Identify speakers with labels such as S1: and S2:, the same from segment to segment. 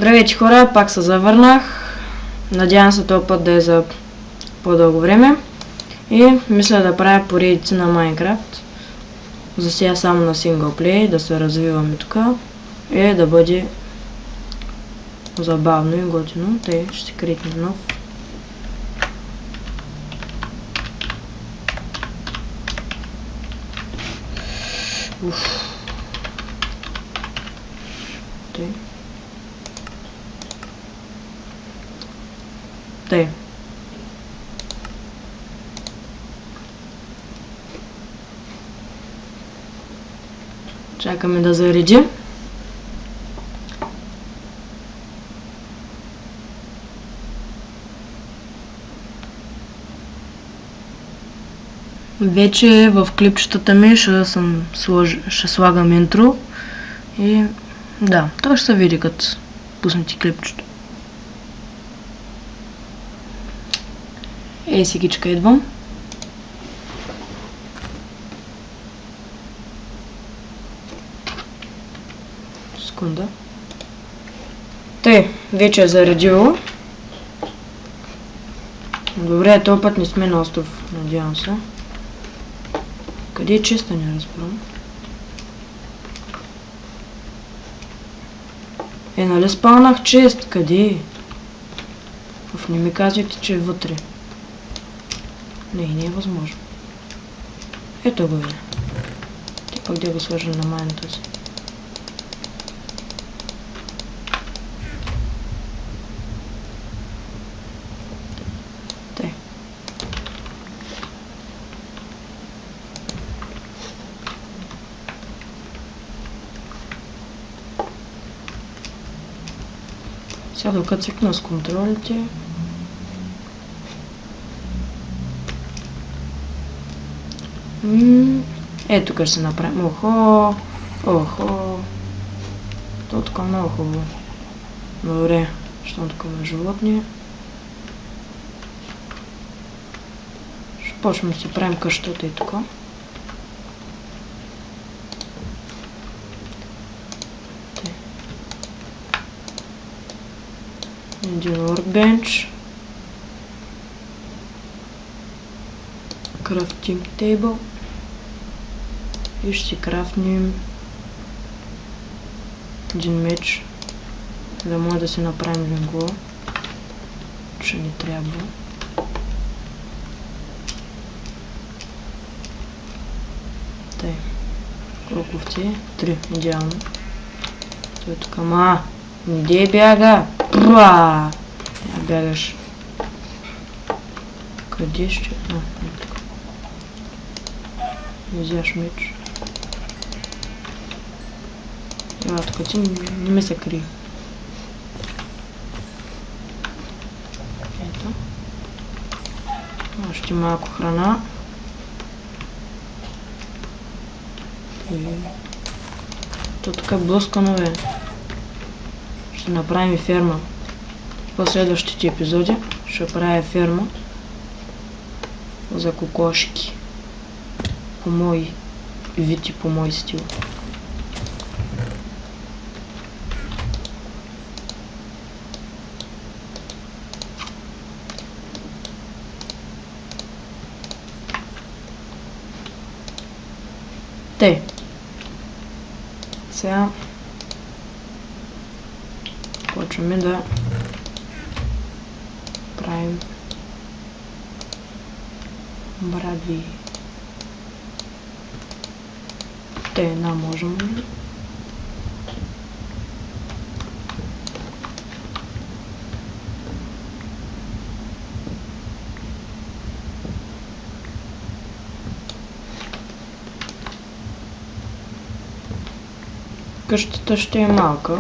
S1: Здравейте хора, пак се завърнах. Надявам се този път да е за по-дълго време. И мисля да правя поредици на Майнкрафт. За сега само на синглплей, да се развиваме тук. И да бъде забавно и готино. Тъй ще крикнем нов. Тъй. Тъй. Чакаме да зареди. Вече в клипчетата ми ще слагам интро и да, той ще се види като пуснете клипчето. Ей, сегичка идвам. Секунда. Тъй, вече е заредило. Добре, този път не сме на остров, надявам се. Къде е честа, не разбирам. Нали спалнах чест? Къде е? Не ми казвайте, че е вътре. Не е възможно. Ето го е. Ти пък да го сложим на майната си. Тъй. Сега докато цикна с контролите. Ето тук ще се направим. Охо! То тук много хубаво. Добре, щом такова животни. Ще почнем да си правим къщата и тук. Един workbench. Crafting table. И ще си крафтнем един меч, да може да си направим лингло, че ни трябва. Тъй, колко овце? 3, идеално. Той тук, де бяга? Пруа! Я бягаш. Къде ще? Не тук. Взяш меч. Тук ти не ме се крие. Ето. Още малко храна. То така блъскано. Ще направим и ферма. В последващите епизоди ще правя ферма за кокошки. По мой вид и по мой стил. Тъй. Сега почваме да правим бради. Те една можем. Къщата ще е малка,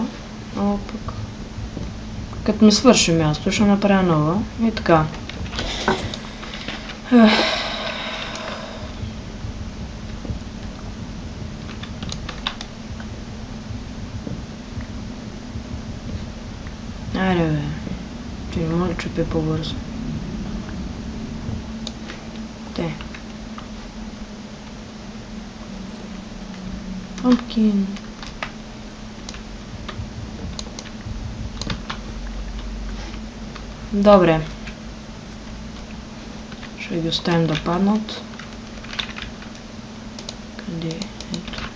S1: но пък като ми свърши място, ще направя нова и така. Айде бе, ти не може да чупи по-бързо. Те. Pumpkin. Добре. Ще ги оставим да паднат. Къде? Ето.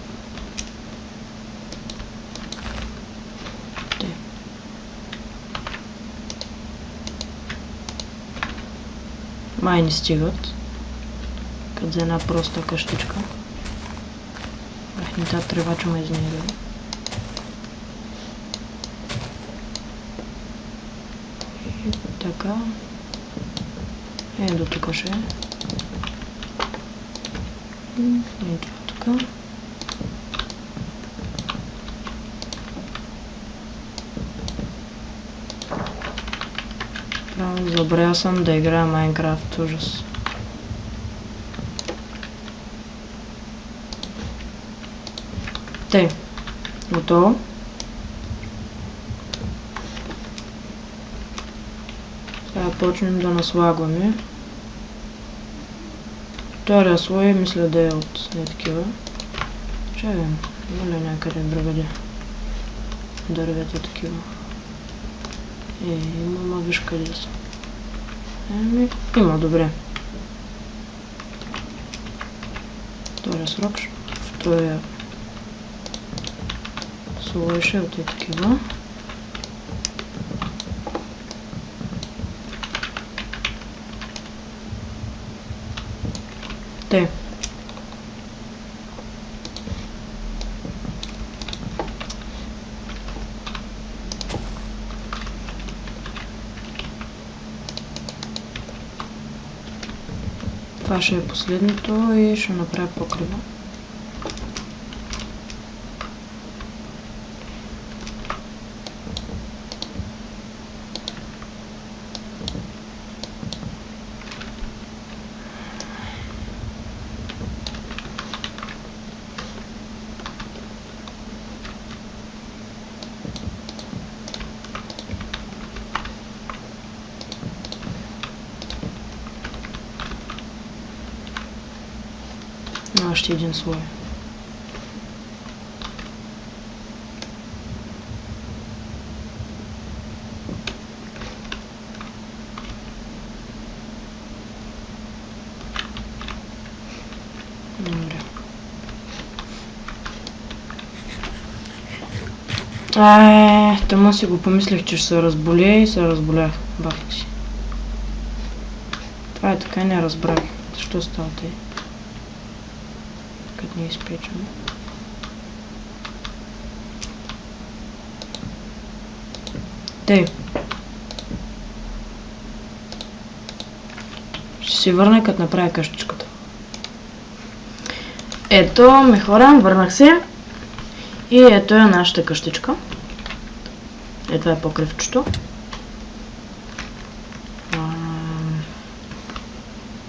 S1: Те. Май не стигат. Като за една проста къщичка. Не тази тревача ме изнервила. Така. До тук ще е. И това така. Право, забравял съм да играя Майнкрафт, ужас. Тъй, готово. Сега почнем да наслагваме. Втория слой мисля да е от не такива. Ще видим, има ли някъде другаде дървета такива. Има, виж къде са. Има, добре. Втория срок, втория слой ще от такива. Те. Това ще е последното и ще направя покрива. Още един слой. Добре. Тъма си го помислих, че ще се разболее и се разболях. Бахте си. Това е така, не разбрах. Защо става тъй? Като не изпечем. Тъй. Ще си върна като направя къщичката. Ето, ме хора, върнах се. И ето е нашата къщичка. Ето е покривчето.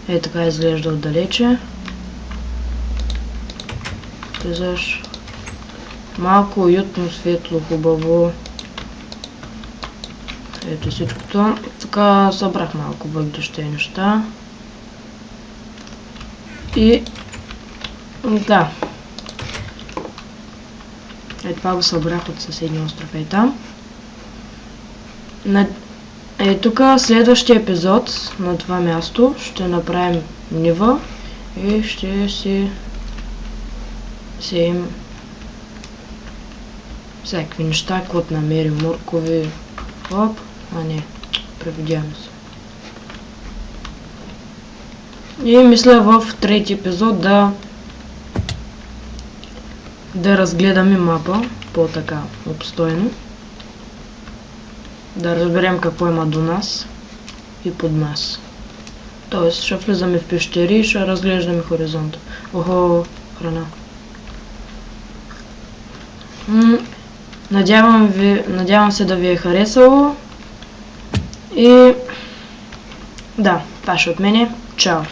S1: Е така изглежда отдалече. Влизаш. Малко уютно, светло, хубаво. Ето всичкото. Така събрах малко въглища и неща. И да. Е това го събрах от съседния остров. Е там. Е тук следващия епизод на това място ще направим нива и ще си сеем всякакви неща, каквото намерим, моркови, хоп, преведяваме се. И мисля в трети епизод да разгледаме мапа по-така обстойно. Да разберем какво има до нас и под нас. Тоест ще влизаме в пещери и ще разглеждаме хоризонта. Охо, храна. Надявам се да ви е харесало. И да, това ще от мене. Чао!